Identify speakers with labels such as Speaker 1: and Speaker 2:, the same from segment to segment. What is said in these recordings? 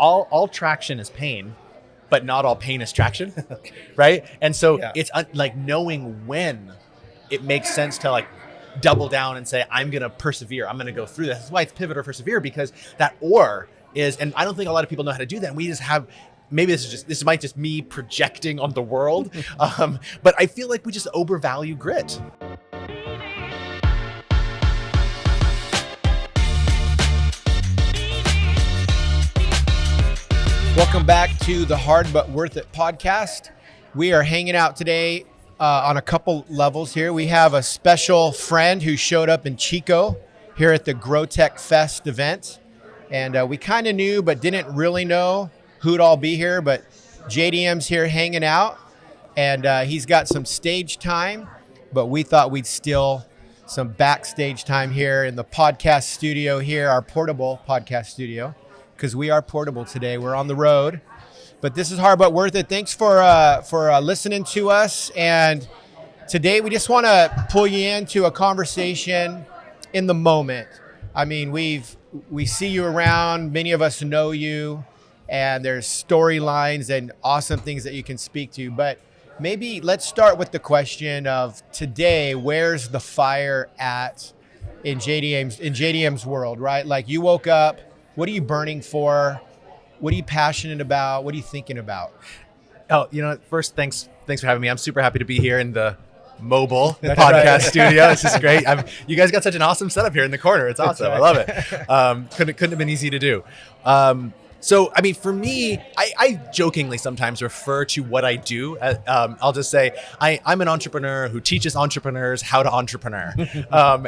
Speaker 1: all traction is pain, but not all pain is traction, right? And so it's like knowing when it makes sense to like double down and say, I'm going to persevere. I'm going to go through this. That's why it's pivot or persevere, because that or is, and I don't think a lot of people know how to do that. And we just have, maybe this might just me projecting on the world. But I feel like we just overvalue grit.
Speaker 2: Welcome back to the Hard But Worth It podcast. We are hanging out today on a couple levels here. We have a special friend who showed up in Chico here at the GrowTech Fest event. And we kind of knew, but didn't really know who'd all be here. But JDM's here hanging out, and he's got some stage time. But we thought we'd steal some backstage time here in the podcast studio here, our portable podcast studio, because we are portable today. We're on the road. But this is Hard But Worth It. Thanks for listening to us. And today we just want to pull you into a conversation in the moment. I mean, we see you around. Many of us know you. And there's storylines and awesome things that you can speak to. But maybe let's start with the question of today, where's the fire at in JDM's world, right? Like you woke up, what are you burning for? What are you passionate about? What are you thinking about?
Speaker 1: Oh, first, thanks for having me. I'm super happy to be here in the mobile podcast studio. This is great. You guys got such an awesome setup here in the corner. It's awesome. Right. I love it. Couldn't have been easy to do. So, I mean, for me, I jokingly sometimes refer to what I do. I'll just say I'm an entrepreneur who teaches entrepreneurs how to entrepreneur.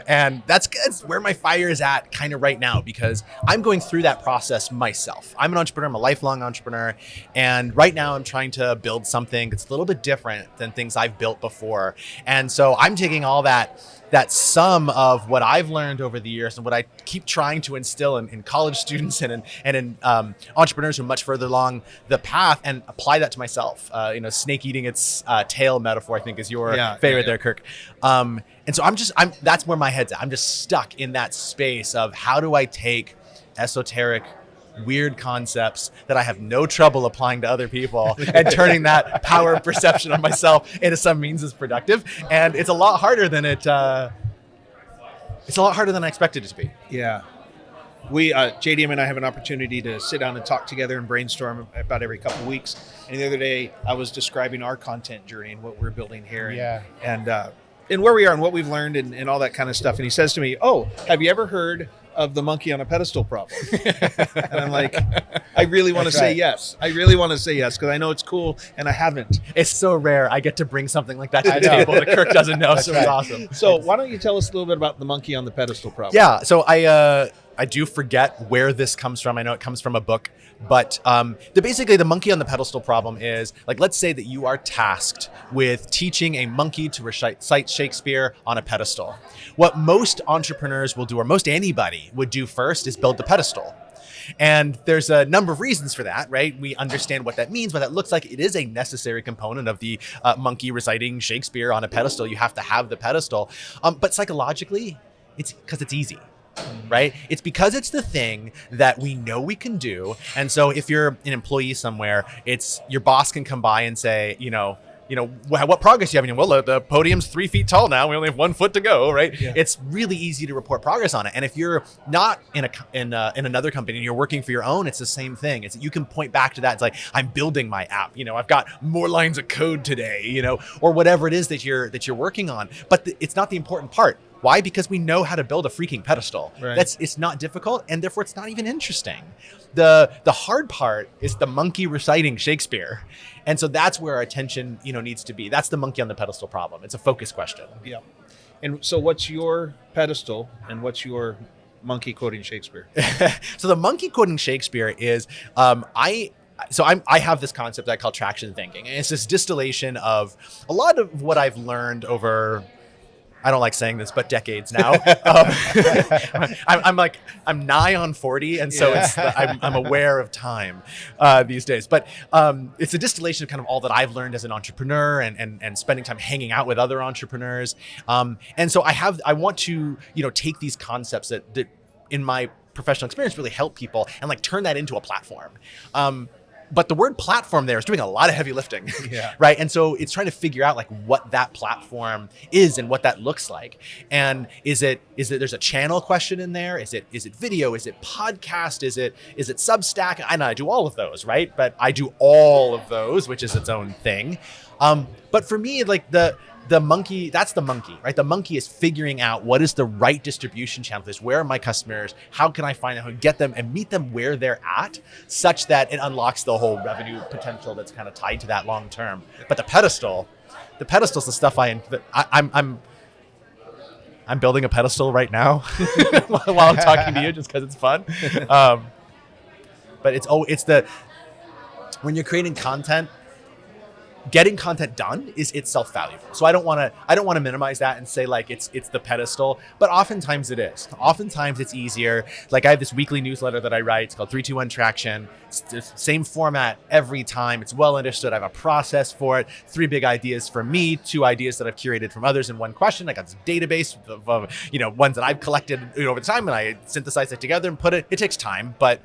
Speaker 1: And that's where my fire is at kind of right now, because I'm going through that process myself. I'm an entrepreneur. I'm a lifelong entrepreneur. And right now I'm trying to build something that's a little bit different than things I've built before. And so I'm taking all that sum of what I've learned over the years and what I keep trying to instill in college students and in entrepreneurs who are much further along the path, and apply that to myself. Snake eating its tail metaphor, I think, is your favorite there, Kirk. And so that's where my head's at. I'm just stuck in that space of how do I take esoteric, weird concepts that I have no trouble applying to other people and turning that power of perception on myself into some means as productive. And it's a lot harder than I expected it to be.
Speaker 3: Yeah. We, JDM and I have an opportunity to sit down and talk together and brainstorm about every couple of weeks. And the other day I was describing our content journey and what we're building here and where we are and what we've learned and all that kind of stuff. And he says to me, "Oh, have you ever heard of the monkey on a pedestal problem?" And I'm like, I really want to say yes. I really want to say yes, because I know it's cool and I haven't.
Speaker 1: It's so rare. I get to bring something like that to the table that Kirk doesn't know. So it's awesome.
Speaker 3: So why don't you tell us a little bit about the monkey on the pedestal problem?
Speaker 1: Yeah. So I do forget where this comes from. I know it comes from a book, but basically the monkey on the pedestal problem is, like, let's say that you are tasked with teaching a monkey to recite Shakespeare on a pedestal. What most entrepreneurs will do, or most anybody would do first, is build the pedestal. And there's a number of reasons for that, right? We understand what that means, what that looks like. It is a necessary component of the monkey reciting Shakespeare on a pedestal. You have to have the pedestal. But psychologically, it's because it's easy. Right? It's because it's the thing that we know we can do. And so if you're an employee somewhere, it's your boss can come by and say, what progress you have? Well, the podium's 3 feet tall now. We only have 1 foot to go, right? Yeah. It's really easy to report progress on it. And if you're not in another company and you're working for your own, it's the same thing. You can point back to that. It's like, I'm building my app. I've got more lines of code today, or whatever it is that you're working on. But it's not the important part. Why? Because we know how to build a freaking pedestal. Right. It's not difficult, and therefore it's not even interesting. The hard part is the monkey reciting Shakespeare. And so that's where our attention, needs to be. That's the monkey on the pedestal problem. It's a focus question.
Speaker 3: Yeah. And so what's your pedestal and what's your monkey quoting Shakespeare?
Speaker 1: So the monkey quoting Shakespeare is, I have this concept that I call traction thinking. And it's this distillation of a lot of what I've learned over, I don't like saying this, but decades now. I'm nigh on 40, and so I'm aware of time these days. But it's a distillation of kind of all that I've learned as an entrepreneur and spending time hanging out with other entrepreneurs. And so I want to take these concepts that in my professional experience really help people and like turn that into a platform. But the word platform there is doing a lot of heavy lifting, right? And so it's trying to figure out like what that platform is and what that looks like. And is it there's a channel question in there? Is it video? Is it podcast? Is it Substack? I know I do all of those, right? But I do all of those, which is its own thing. But for me, like the monkey, that's the monkey, right? The monkey is figuring out what is the right distribution channel for this. Where are my customers? How can I find them, get them and meet them where they're at, such that it unlocks the whole revenue potential that's kind of tied to that long term. But the pedestal's the stuff I'm building a pedestal right now while I'm talking to you, just because it's fun. But when you're creating content, getting content done is itself valuable. So I don't want to minimize that and say like it's the pedestal, but oftentimes it is. Oftentimes it's easier. Like I have this weekly newsletter that I write. It's called 321 Traction. It's the same format every time. It's well understood. I have a process for it. 3 big ideas from me, 2 ideas that I've curated from others in one question. I got this database of ones that I've collected over the time, and I synthesize it together and put it. It takes time, but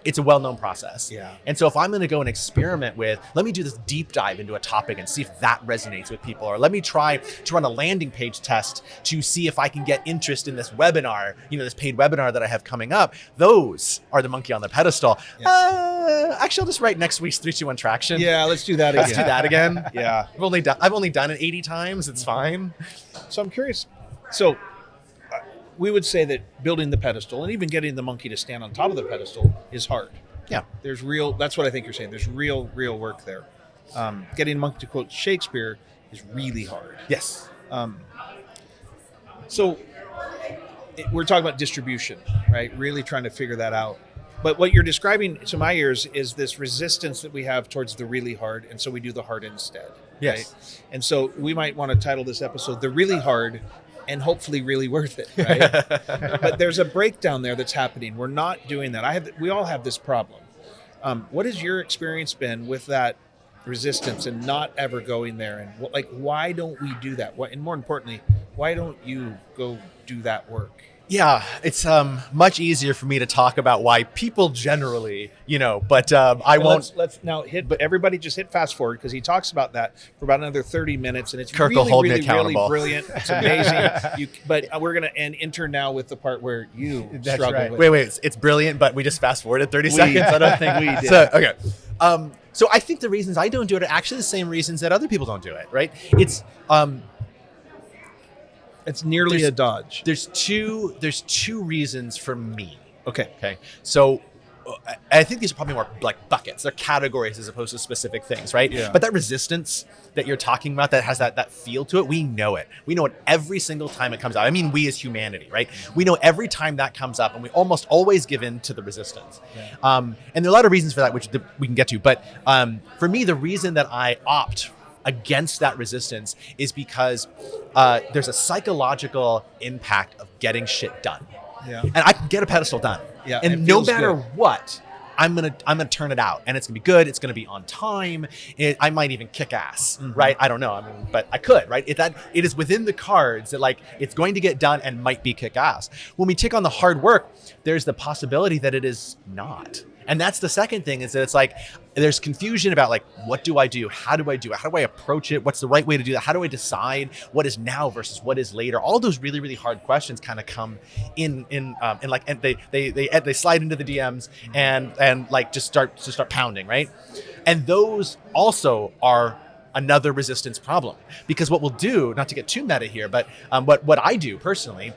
Speaker 1: it's a well-known process.
Speaker 3: Yeah.
Speaker 1: And so if I'm going to go and experiment with, let me do this deep dive into a topic and see if that resonates with people, or let me try to run a landing page test to see if I can get interest in this webinar, this paid webinar that I have coming up. Those are the monkey on the pedestal. Yeah. Actually, I'll just write next week's 321 Traction.
Speaker 3: Yeah, let's do that again.
Speaker 1: Let's do that again.
Speaker 3: Yeah.
Speaker 1: I've only done it 80 times. It's fine.
Speaker 3: So I'm curious. So we would say that building the pedestal and even getting the monkey to stand on top of the pedestal is hard.
Speaker 1: Yeah.
Speaker 3: That's what I think you're saying. There's real work there. Getting a monkey to quote Shakespeare is really hard.
Speaker 1: Yes.
Speaker 3: So we're talking about distribution, right? Really trying to figure that out. But what you're describing to my ears is this resistance that we have towards the really hard. And so we do the hard instead.
Speaker 1: Yes.
Speaker 3: Right? And so we might want to title this episode, The Really Hard and Hopefully Really Worth It, right? But there's a breakdown there that's happening. We're not doing that. We all have this problem. What has your experience been with that resistance and not ever going there? And why don't we do that? And more importantly, why don't you go do that work?
Speaker 1: Yeah, it's much easier for me to talk about why people generally, but I won't.
Speaker 3: Let's now everybody just hit fast forward, because he talks about that for about another 30 minutes, and it's
Speaker 1: Kirk
Speaker 3: really,
Speaker 1: will hold me
Speaker 3: really, really
Speaker 1: accountable.
Speaker 3: brilliant. It's amazing. But we're going to enter now with the part where you struggle
Speaker 2: right.
Speaker 3: with.
Speaker 1: Wait, it's brilliant, but we just fast forwarded 30 seconds. I don't think
Speaker 3: we did.
Speaker 1: So, okay. So I think the reasons I don't do it are actually the same reasons that other people don't do it, right?
Speaker 3: It's nearly a dodge.
Speaker 1: There's two reasons for me.
Speaker 3: Okay.
Speaker 1: So I think these are probably more like buckets. They're categories as opposed to specific things, right?
Speaker 3: Yeah.
Speaker 1: But that resistance that you're talking about, that has that feel to it, we know it. We know it every single time it comes out. I mean, we as humanity, right? We know every time that comes up, and we almost always give in to the resistance. Yeah. And there are a lot of reasons for that, which we can get to. But for me, the reason that I opt against that resistance is because there's a psychological impact of getting shit done.
Speaker 3: Yeah.
Speaker 1: And I can get a pedestal done.
Speaker 3: Yeah.
Speaker 1: And no matter what, I'm gonna turn it out, and it's gonna be good. It's gonna be on time. I might even kick ass, right? I don't know. But I could, right? It is within the cards that it's going to get done and might be kick ass. When we take on the hard work, there's the possibility that it is not. And that's the second thing, is that it's there's confusion about what do I do? How do I do it? How do I approach it? What's the right way to do that? How do I decide what is now versus what is later? All those really, really hard questions kind of come and they slide into the DMs and just start pounding, right? And those also are another resistance problem, because what we'll do, not to get too meta here, but what I do personally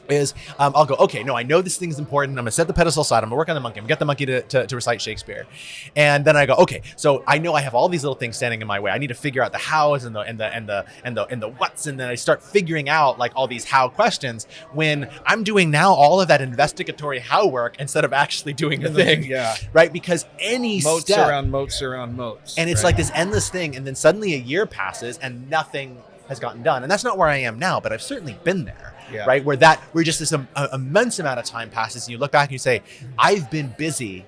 Speaker 1: is I'll go, okay, no, I know this thing is important. I'm gonna set the pedestal aside. I'm gonna work on the monkey. I'm gonna get the monkey to recite Shakespeare. And then I go, okay, so I know I have all these little things standing in my way. I need to figure out the hows and the whats. And then I start figuring out all these how questions, when I'm doing now all of that investigatory how work instead of actually doing the thing.
Speaker 3: Yeah.
Speaker 1: Right? Because any
Speaker 3: moats
Speaker 1: step
Speaker 3: around moats.
Speaker 1: And it's this endless thing. And then suddenly a year passes and nothing has gotten done. And that's not where I am now, but I've certainly been there.
Speaker 3: Yeah.
Speaker 1: Right? Where just this immense amount of time passes, and you look back and you say, I've been busy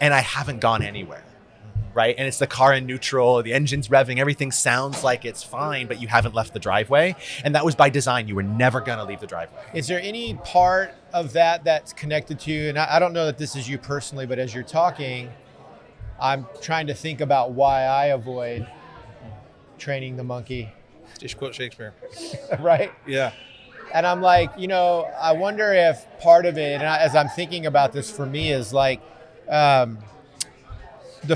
Speaker 1: and I haven't gone anywhere. Right? And it's the car in neutral, the engine's revving, everything sounds like it's fine, but you haven't left the driveway. And that was by design. You were never going to leave the driveway.
Speaker 2: Is there any part of that that's connected to you, and I don't know that this is you personally, but as you're talking, I'm trying to think about why I avoid training the monkey.
Speaker 3: Just quote Shakespeare.
Speaker 2: Right?
Speaker 3: Yeah.
Speaker 2: And I'm like, I wonder if part of it, and as I'm thinking about this for me, is like the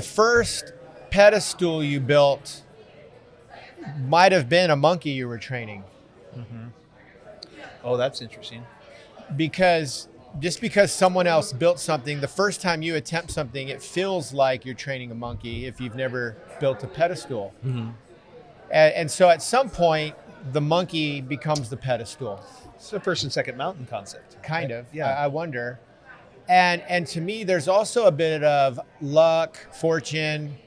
Speaker 2: first pedestal you built might have been a monkey you were training.
Speaker 3: Mm-hmm. Oh, that's interesting.
Speaker 2: Because someone else built something, the first time you attempt something, it feels like you're training a monkey if you've never built a pedestal.
Speaker 1: Mm-hmm.
Speaker 2: And so at some point, the monkey becomes the pedestal.
Speaker 3: It's the first and second mountain concept.
Speaker 2: Kind of.
Speaker 3: Yeah.
Speaker 2: I wonder. And to me, there's also a bit of luck, fortune.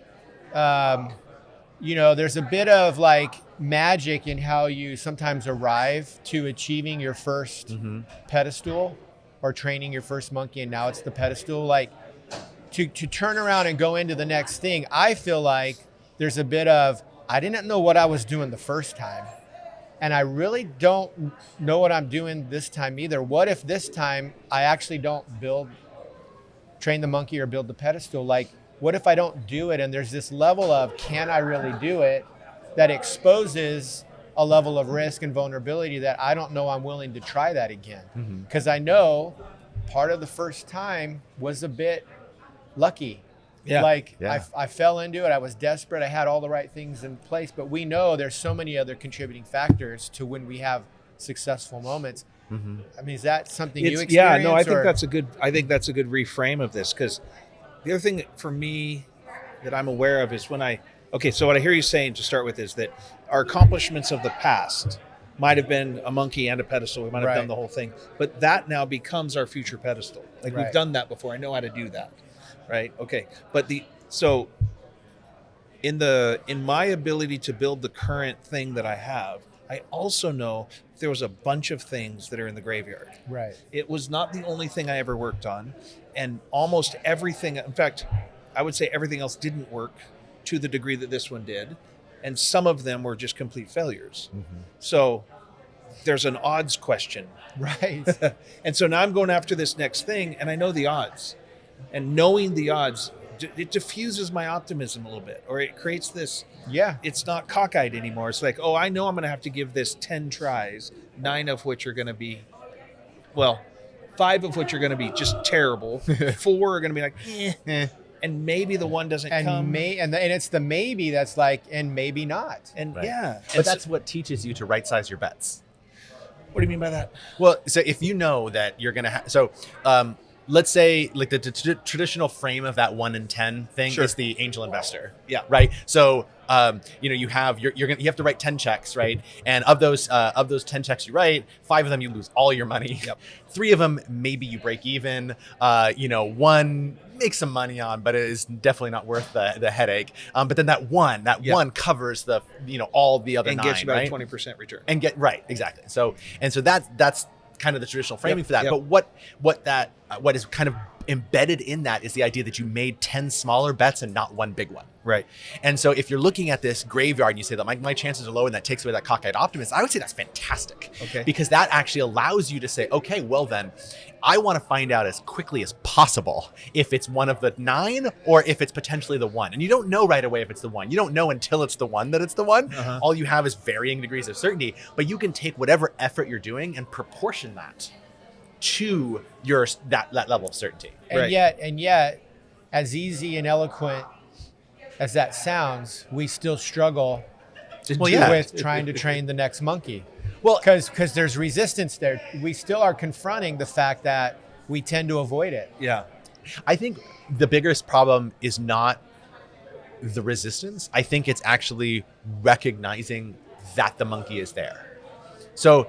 Speaker 2: There's a bit of like magic in how you sometimes arrive to achieving your first pedestal or training your first monkey, and now it's the pedestal. Like to turn around and go into the next thing, I feel like there's a bit of, I didn't know what I was doing the first time, and I really don't know what I'm doing this time either. What if this time I actually don't train the monkey or build the pedestal? Like, what if I don't do it? And there's this level of, can I really do it, that exposes a level of risk and vulnerability that I don't know I'm willing to try that again. Because I know part of the first time was a bit lucky.
Speaker 3: Yeah.
Speaker 2: I fell into it. I was desperate. I had all the right things in place. But we know there's so many other contributing factors to when we have successful moments. I mean, is that something you experience?
Speaker 3: Yeah, no, I think that's a good reframe of this, because the other thing for me that I'm aware of is what I hear you saying to start with is that our accomplishments of the past might have been a monkey and a pedestal. We might have done the whole thing, but that now becomes our future pedestal. Like we've done that before. I know how to do that. Right. Okay. But in my ability to build the current thing that I have, I also know there was a bunch of things that are in the graveyard.
Speaker 2: Right.
Speaker 3: It was not the only thing I ever worked on, and almost everything, in fact, I would say everything else didn't work to the degree that this one did. And some of them were just complete failures. So there's an odds question.
Speaker 2: Right.
Speaker 3: And so now I'm going after this next thing, and I know the odds. And knowing the odds, it diffuses my optimism a little bit, or it creates this, it's not cockeyed anymore. It's like, oh, I know I'm going to have to give this 10 tries, 9 of which are going to be, 5 of which are going to be just terrible. 4 are going to be like, and maybe the one doesn't come.
Speaker 2: And it's the maybe that's like, and maybe not.
Speaker 3: And
Speaker 1: but that's what teaches you to right size your bets.
Speaker 3: What do you mean by that?
Speaker 1: Well, so if you know that you're going to let's say like the traditional frame of that 1 in 10 thing is the angel investor.
Speaker 3: Yeah.
Speaker 1: Right. So, you have you have to write 10 checks, right? And of those 10 checks you write, 5 of them you lose all your money.
Speaker 3: Yep.
Speaker 1: 3 of them maybe you break even. 1 make some money on, but it is definitely not worth the headache. But then that one covers the all the other 9,
Speaker 3: and gets you about
Speaker 1: right?
Speaker 3: a 20% return.
Speaker 1: And exactly. So that's kind of the traditional framing for that.
Speaker 3: Yep.
Speaker 1: But what is kind of embedded in that is the idea that you made 10 smaller bets and not 1 big one.
Speaker 3: Right.
Speaker 1: And so if you're looking at this graveyard and you say that my chances are low and that takes away that cockeyed optimism, I would say that's fantastic.
Speaker 3: Okay.
Speaker 1: Because that actually allows you to say, okay, well then, I want to find out as quickly as possible if it's one of the 9 or if it's potentially the 1. And you don't know right away if it's the 1. You don't know until it's the 1 that it's the 1. All you have is varying degrees of certainty, but you can take whatever effort you're doing and proportion that to that level of certainty.
Speaker 2: And yet, as easy and eloquent as that sounds, we still struggle with trying to train the next monkey. Well, because there's resistance there. We still are confronting the fact that we tend to avoid it.
Speaker 3: Yeah.
Speaker 1: I think the biggest problem is not the resistance. I think it's actually recognizing that the monkey is there. So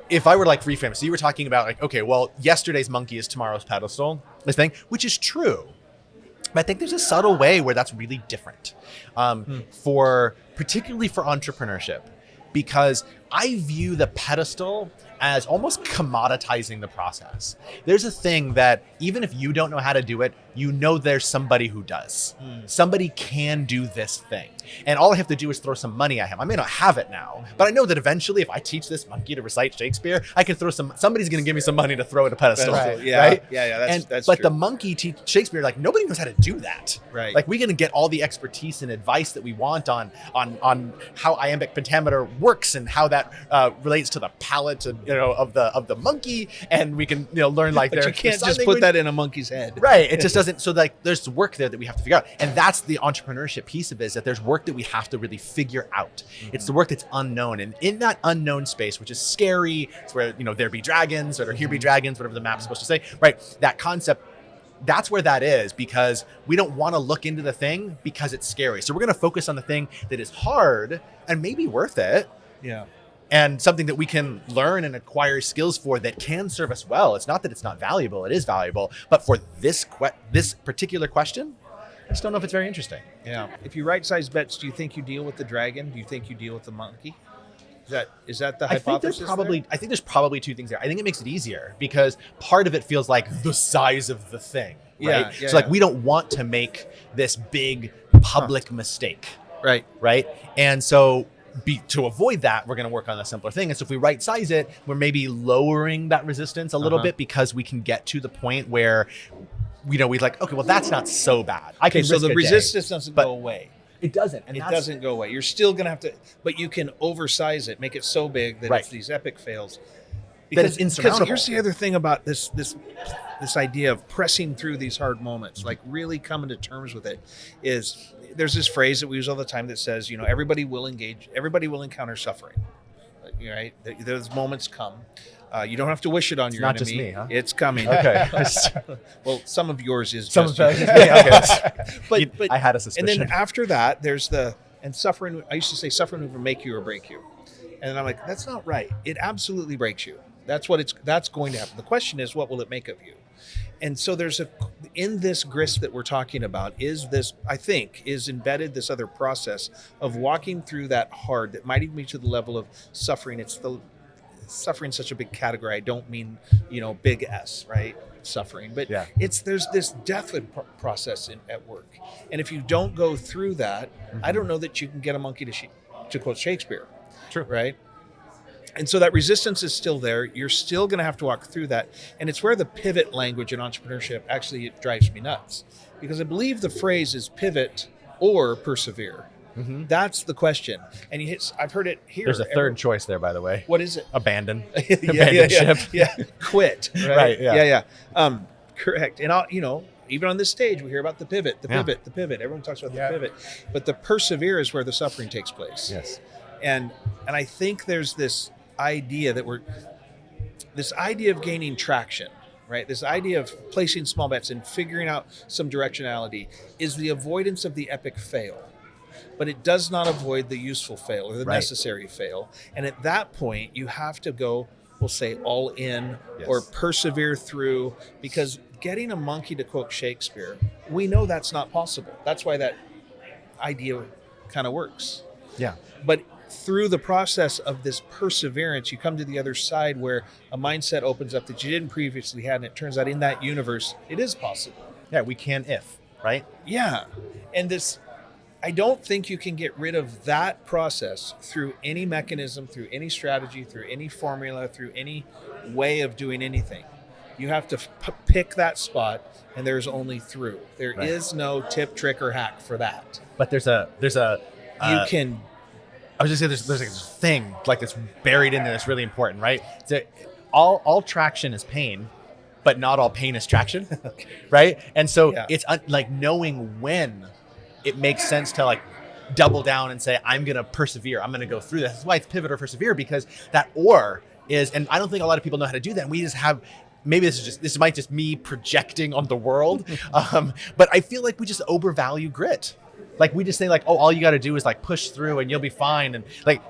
Speaker 1: if I were like reframe, so you were talking about like, okay, well, yesterday's monkey is tomorrow's pedestal, this thing, which is true. But I think there's a subtle way where that's really different, particularly for entrepreneurship, because I view the pedestal as almost commoditizing the process. There's a thing that even if you don't know how to do it, you know there's somebody who does. Somebody can do this thing. And all I have to do is throw some money at him. I may not have it now, but I know that eventually if I teach this monkey to recite Shakespeare, I can throw somebody's going to give me some money to throw at a pedestal.
Speaker 3: Right. Yeah.
Speaker 1: Right?
Speaker 3: Yeah. That's
Speaker 1: but
Speaker 3: true.
Speaker 1: the monkey teach Shakespeare, like nobody knows how to do that.
Speaker 3: Right.
Speaker 1: Like we're going to get all the expertise and advice that we want on how iambic pentameter works and how that relates to the palate of the monkey, and we can learn like
Speaker 3: but you can't just put that in a monkey's head.
Speaker 1: Right. It just doesn't. So like there's work there that we have to figure out. And that's the entrepreneurship piece of it, is that there's work that we have to really figure out. It's the work that's unknown. And in that unknown space, which is scary, it's where, there be dragons or there here be dragons, whatever the map's supposed to say, right? That concept, that's where that is, because we don't want to look into the thing because it's scary. So we're going to focus on the thing that is hard and maybe worth it.
Speaker 3: Yeah.
Speaker 1: And something that we can learn and acquire skills for that can serve us well. It's not that it's not valuable. It is valuable. But for this particular question, I just don't know if it's very interesting.
Speaker 3: Yeah. If you right size bets, do you think you deal with the dragon? Do you think you deal with the monkey? Is that the hypothesis?
Speaker 1: I think there's probably two things there. I think it makes it easier because part of it feels like the size of the thing, right?
Speaker 3: Yeah,
Speaker 1: so like we don't want to make this big public mistake,
Speaker 3: Right.
Speaker 1: right? And so to avoid that, we're going to work on a simpler thing. And so if we right size it, we're maybe lowering that resistance a little bit, because we can get to the point where we're like, okay, well, that's not so bad.
Speaker 3: So the resistance doesn't go away.
Speaker 1: It doesn't.
Speaker 3: And it doesn't go away. You're still going to have to, but you can oversize it, make it so big that it's these epic fails.
Speaker 1: That it's insurmountable.
Speaker 3: Because here's the other thing about this idea of pressing through these hard moments, like really coming to terms with it, is there's this phrase that we use all the time that says, everybody will encounter suffering. Right? Those moments come. You don't have to wish it on your enemy.
Speaker 1: Not just me, huh?
Speaker 3: It's coming.
Speaker 1: Okay.
Speaker 3: Well, some of yours is
Speaker 1: Some
Speaker 3: just
Speaker 1: of
Speaker 3: you.
Speaker 1: okay.
Speaker 3: But
Speaker 1: I had a suspicion.
Speaker 3: And then after that, there's suffering. I used to say suffering will make you or break you. And I'm like, that's not right. It absolutely breaks you. That's going to happen. The question is, what will it make of you? And so in this grist that we're talking about is embedded this other process of walking through that hard that might even be to the level of suffering. Suffering such a big category. I don't mean, big S, right? Suffering, but there's this deathhood process at work. And if you don't go through that, I don't know that you can get a monkey to quote Shakespeare.
Speaker 1: True.
Speaker 3: Right. And so that resistance is still there. You're still going to have to walk through that. And it's where the pivot language in entrepreneurship it drives me nuts, because I believe the phrase is pivot or persevere. Mm-hmm. That's the question. And I've heard it here.
Speaker 1: There's a third choice there, by the way.
Speaker 3: What is it?
Speaker 1: Abandon.
Speaker 3: Abandon ship. Yeah. Quit. Right.
Speaker 1: Yeah.
Speaker 3: Correct. And even on this stage, we hear about the pivot. Everyone talks about the pivot, but the persevere is where the suffering takes place.
Speaker 1: Yes.
Speaker 3: And I think there's this idea of gaining traction, right? This idea of placing small bets and figuring out some directionality is the avoidance of the epic fail. But it does not avoid the useful fail or the necessary fail. And at that point, you have to go, we'll say, all in or persevere through, because getting a monkey to quote Shakespeare, we know that's not possible. That's why that idea kind of works.
Speaker 1: Yeah.
Speaker 3: But through the process of this perseverance, you come to the other side where a mindset opens up that you didn't previously have, and it turns out in that universe, it is possible.
Speaker 1: Yeah, we can right?
Speaker 3: Yeah. And I don't think you can get rid of that process through any mechanism, through any strategy, through any formula, through any way of doing anything. You have to pick that spot, and there's only through. There is no tip, trick, or hack for that.
Speaker 1: But there's a
Speaker 3: you can.
Speaker 1: I was just saying there's like this thing like that's buried in there that's really important, right? So all traction is pain, but not all pain is traction, right? And so it's like knowing when it makes sense to like double down and say, I'm going to persevere. I'm going to go through this. That's why it's pivot or persevere, because that or is, and I don't think a lot of people know how to do that. And we just have, maybe this might just me projecting on the world. But I feel like we just overvalue grit. Like we just say like, oh, all you got to do is like push through and you'll be fine. And like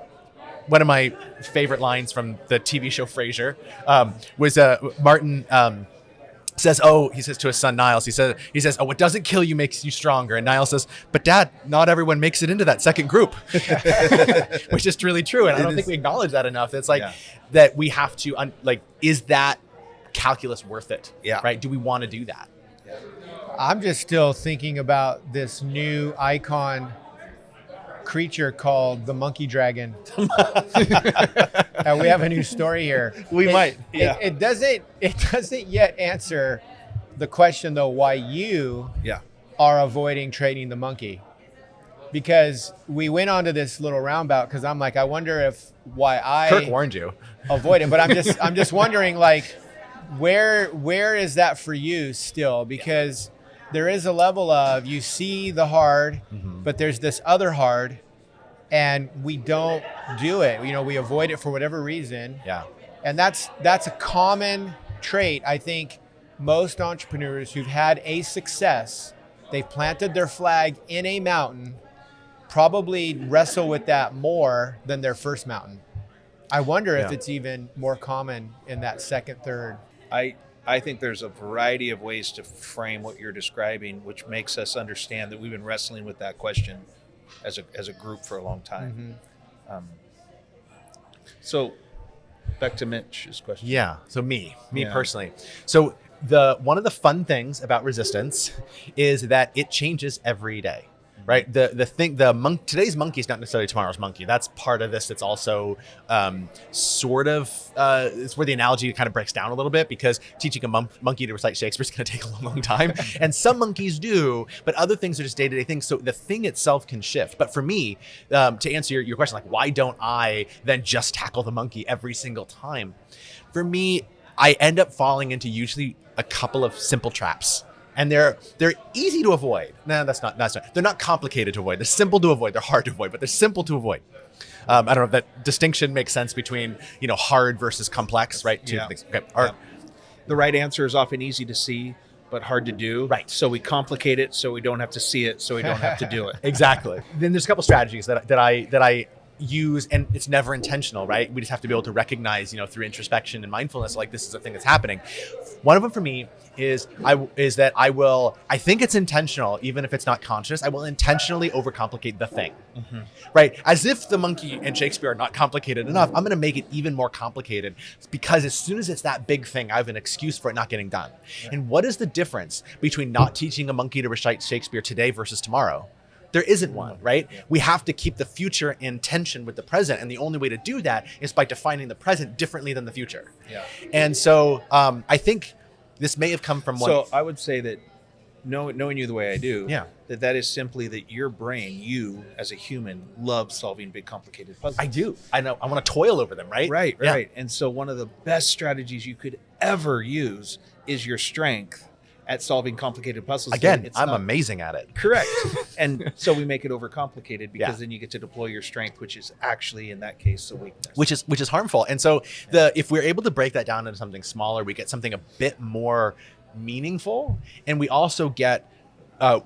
Speaker 1: one of my favorite lines from the TV show Frasier was Martin says, he says to his son Niles, he says, oh, what doesn't kill you makes you stronger. And Niles says, but Dad, not everyone makes it into that second group, which is really true. And I don't think we acknowledge that enough. It's like that we have to is that calculus worth it?
Speaker 3: Yeah.
Speaker 1: Right. Do we want to do that?
Speaker 2: I'm just still thinking about this new icon creature called the monkey dragon. We have a new story here.
Speaker 3: We might. Yeah.
Speaker 2: It doesn't yet answer the question though why you are avoiding trading the monkey. Because we went onto this little roundabout because I'm like, I wonder if why I
Speaker 1: Kirk warned you.
Speaker 2: Avoid it. But I'm just wondering, like, where is that for you still? Because there is a level of you see the hard, but there's this other hard, and we don't do it. You know, we avoid it for whatever reason.
Speaker 1: Yeah.
Speaker 2: And that's a common trait. I think most entrepreneurs who've had a success, they've planted their flag in a mountain, probably wrestle with that more than their first mountain. I wonder if it's even more common in that second, third.
Speaker 3: I think there's a variety of ways to frame what you're describing, which makes us understand that we've been wrestling with that question as a group for a long time. So back to Mitch's question.
Speaker 1: Yeah. So me personally. So one of the fun things about resistance is that it changes every day. Right. Today's monkey is not necessarily tomorrow's monkey. That's part of this. It's also it's where the analogy kind of breaks down a little bit, because teaching a monkey to recite Shakespeare is going to take a long, long time. And some monkeys do, but other things are just day-to-day things. So the thing itself can shift. But for me, to answer your question, like, why don't I then just tackle the monkey every single time? For me, I end up falling into usually a couple of simple traps. And they're easy to avoid. No, that's not. They're not complicated to avoid. They're simple to avoid. They're hard to avoid, but they're simple to avoid. I don't know if that distinction makes sense between, hard versus complex, right? Two things. Okay.
Speaker 3: The right answer is often easy to see, but hard to do.
Speaker 1: Right.
Speaker 3: So we complicate it so we don't have to see it, so we don't have to do it.
Speaker 1: Exactly. Then there's a couple strategies that I use, and it's never intentional, right? We just have to be able to recognize, through introspection and mindfulness, like, this is a thing that's happening. One of them for me is that I think it's intentional, even if it's not conscious. I will intentionally overcomplicate the thing, right? As if the monkey and Shakespeare are not complicated enough, I'm going to make it even more complicated, because as soon as it's that big thing, I have an excuse for it not getting done. Yeah. And what is the difference between not teaching a monkey to recite Shakespeare today versus tomorrow? There isn't one, right? We have to keep the future in tension with the present. And the only way to do that is by defining the present differently than the future.
Speaker 3: Yeah.
Speaker 1: And so I think this may have come from one.
Speaker 3: So I would say that knowing you the way I do, that is simply that your brain, you as a human, loves solving big, complicated puzzles.
Speaker 1: I do. I know. I want to toil over them, right?
Speaker 3: Right. And so one of the best strategies you could ever use is your strength at solving complicated puzzles.
Speaker 1: Again, I'm amazing at it.
Speaker 3: Correct. And so we make it overcomplicated, because then you get to deploy your strength, which is actually, in that case, a weakness.
Speaker 1: Which is harmful. And so if we're able to break that down into something smaller, we get something a bit more meaningful. And we also get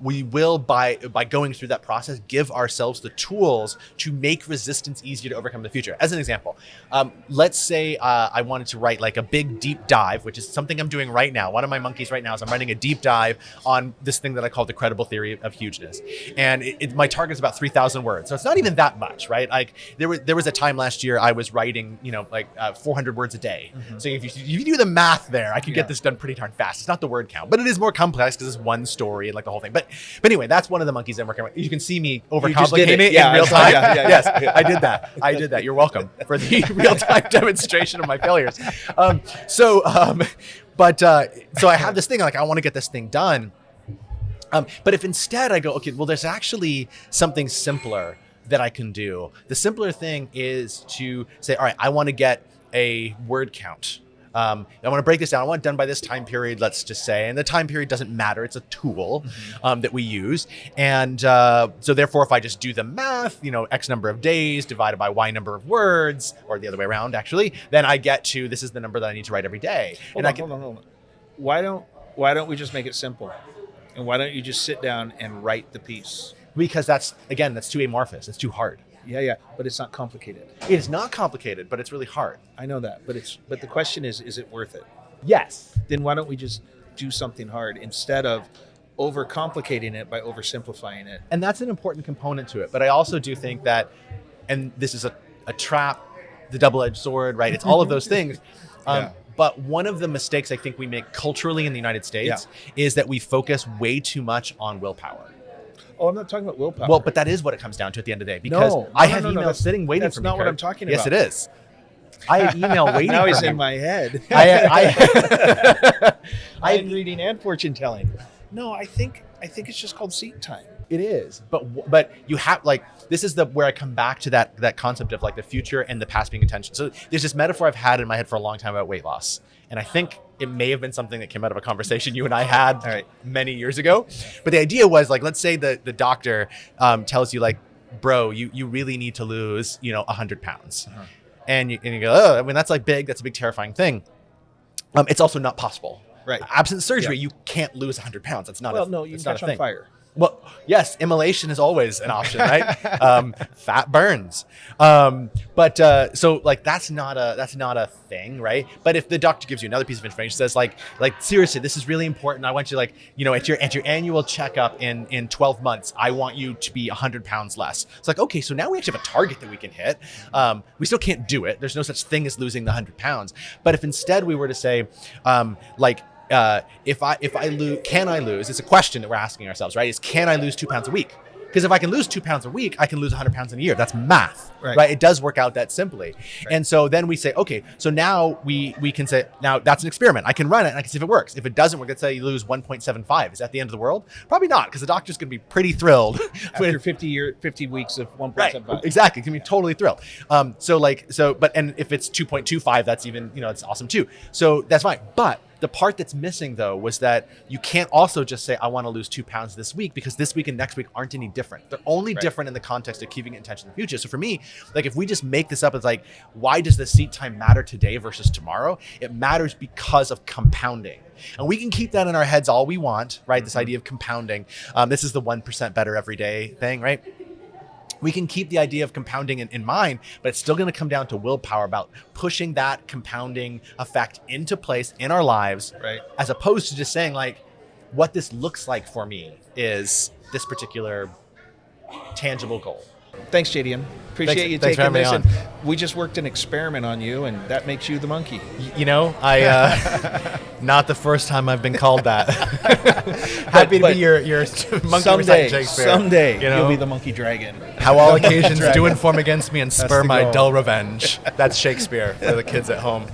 Speaker 1: we will, by going through that process, give ourselves the tools to make resistance easier to overcome in the future. As an example, let's say I wanted to write like a big deep dive, which is something I'm doing right now. One of my monkeys right now is I'm writing a deep dive on this thing that I call the credible theory of hugeness. And my target is about 3,000 words. So it's not even that much, right? Like there was a time last year I was writing, 400 words a day. So if you do the math there, I could get this done pretty darn fast. It's not the word count, but it is more complex because it's one story and like the whole thing. But anyway, that's one of the monkeys I'm working with. You can see me overcomplicating it in real time. Yes, I did that. You're welcome for the real-time demonstration of my failures. So I have this thing, like, I want to get this thing done. But if instead I go, okay, well, there's actually something simpler that I can do. The simpler thing is to say, all right, I want to get a word count. I want to break this down. I want it done by this time period, let's just say. And the time period doesn't matter. It's a tool that we use. And so therefore, if I just do the math, X number of days divided by Y number of words, or the other way around, actually, then I get to, this is the number that I need to write every day.
Speaker 3: Hold on. Why don't we just make it simple? And why don't you just sit down and write the piece?
Speaker 1: Because that's too amorphous. It's too hard.
Speaker 3: Yeah, but it's not complicated.
Speaker 1: It is not complicated, but it's really hard.
Speaker 3: I know that, but the question is it worth it?
Speaker 1: Yes.
Speaker 3: Then why don't we just do something hard instead of overcomplicating it by oversimplifying it?
Speaker 1: And that's an important component to it. But I also do think that, and this is a trap, the double-edged sword, right? It's all of those things. But one of the mistakes I think we make culturally in the United States is that we focus way too much on willpower.
Speaker 3: Oh, I'm not talking about willpower.
Speaker 1: Well, but that is what it comes down to at the end of the day. Because I have emails sitting waiting for me.
Speaker 3: That's not what I'm talking
Speaker 1: Yes,
Speaker 3: about.
Speaker 1: it is. I have email waiting
Speaker 3: Now
Speaker 1: for
Speaker 3: he's
Speaker 1: me.
Speaker 3: in my head. I'm reading and fortune telling. No, I think it's just called seat time.
Speaker 1: It is, but you have this is where I come back to that concept of like the future and the past being intention. So there's this metaphor I've had in my head for a long time about weight loss, and I think it may have been something that came out of a conversation you and I had many years ago. But the idea was like, let's say the doctor tells you like, bro, you really need to lose 100 pounds, and you go, oh, I mean that's like big, that's a big terrifying thing. It's also not possible. Right. Absent surgery, you can't lose 100 pounds. That's not.
Speaker 3: Well, no, you can catch on fire.
Speaker 1: Well, yes, immolation is always an option, right? Fat burns. So like that's not a thing, right? But if the doctor gives you another piece of information, says like seriously, this is really important. I want you at your annual checkup in 12 months, I want you to be 100 pounds less. It's like, okay, so now we actually have a target that we can hit. We still can't do it. There's no such thing as losing the 100 pounds. But if instead we were to say, if I lose, can I lose? It's a question that we're asking ourselves, right? Is can I lose 2 pounds a week? Because if I can lose 2 pounds a week, I can lose 100 pounds in a year. That's math, right? It does work out that simply. Right. And so then we say, okay, so now we can say, now that's an experiment. I can run it and I can see if it works. If it doesn't work, let's say you lose 1.75. Is that the end of the world? Probably not, because the doctor's going to be pretty thrilled.
Speaker 3: After 50 weeks of 1.75.
Speaker 1: Right, exactly. It's going to be totally thrilled. And if it's 2.25, that's even, it's awesome too. So that's fine. But the part that's missing though was that you can't also just say, I want to lose 2 pounds this week, because this week and next week aren't any different. They're only different in the context of keeping intention in the future. So for me, like if we just make this up, it's like, why does the seat time matter today versus tomorrow? It matters because of compounding. And we can keep that in our heads all we want, right? This idea of compounding. This is the 1% better every day thing, right? We can keep the idea of compounding in mind, but it's still going to come down to willpower, about pushing that compounding effect into place in our lives, as opposed to just saying like, what this looks like for me is this particular tangible goal.
Speaker 3: Thanks, JDM. Appreciate you taking this. And we just worked an experiment on you, and that makes you the monkey.
Speaker 1: Not the first time I've been called that. Happy to be your monkey beside Shakespeare.
Speaker 3: Someday you'll be the monkey dragon.
Speaker 1: How all occasions do inform against me and spur my dull revenge. That's Shakespeare for the kids at home.